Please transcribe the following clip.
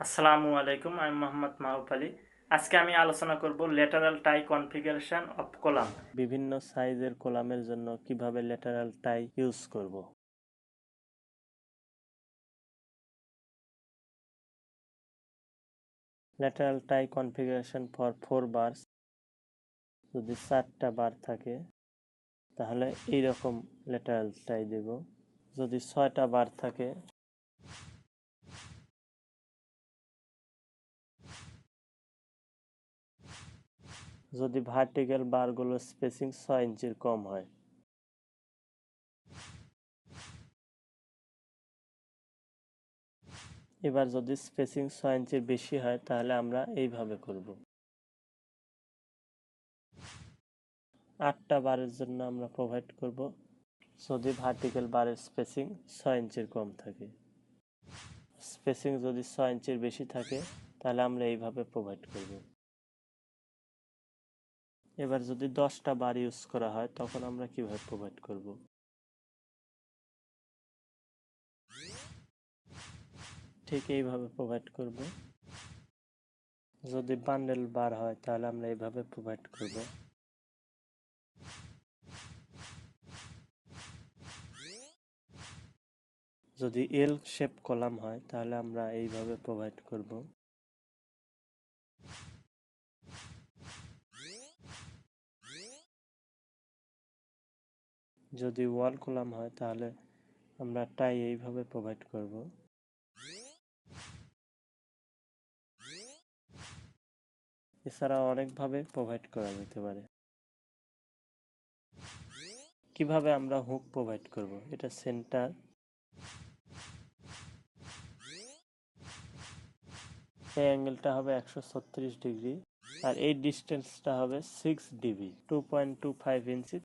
আসসালামু আলাইকুম, আমি মোহাম্মদ মাহবুব আলী। আজকে আমি আলোচনা করব lateral tie configuration of column. বিভিন্ন সাইজের কলামের জন্য কিভাবে ল্যাটারাল টাই ইউজ করব। Lateral tie configuration for 4 bars. যদি 4টা বার থাকে তাহলে এইরকম ল্যাটারাল টাই দেব। যদি 6টা বার থাকে যদি ভার্টিক্যাল বারগুলোর স্পেসিং 6 ইঞ্চির কম হয়। এবার যদি স্পেসিং 6 ইঞ্চির বেশি হয় তাহলে আমরা এইভাবে করব। 8টা বারের জন্য আমরা প্রোভাইড করব যদি ভার্টিক্যাল বারের স্পেসিং 6 ইঞ্চির কম থাকে। স্পেসিং যদি 6 ইঞ্চির বেশি থাকে তাহলে আমরা এইভাবে প্রোভাইড করব। এবার যদি 10টা বার ইউজ করা হয় তখন আমরা কিভাবে প্রোভাইড করব। ঠিক এইভাবে প্রোভাইড করব। যদি বান্ডেল বার হয় তাহলে আমরা এইভাবে প্রোভাইড করব। যদি এল শেপ কলাম হয় তাহলে আমরা এইভাবে প্রোভাইড করব। যদি ওয়াল কলাম হয় তাহলে আমরা টাই এইভাবে প্রোভাইড করব। এছাড়া অনেকভাবে প্রোভাইড করা যেতে পারে। কিভাবে আমরা হুক প্রোভাইড করব, এটা সেন্টার, এই অ্যাঙ্গেলটা হবে 136 ডিগ্রি আর এই ডিস্টেন্সটা হবে 6 ডিবি, 2.25 ইঞ্চি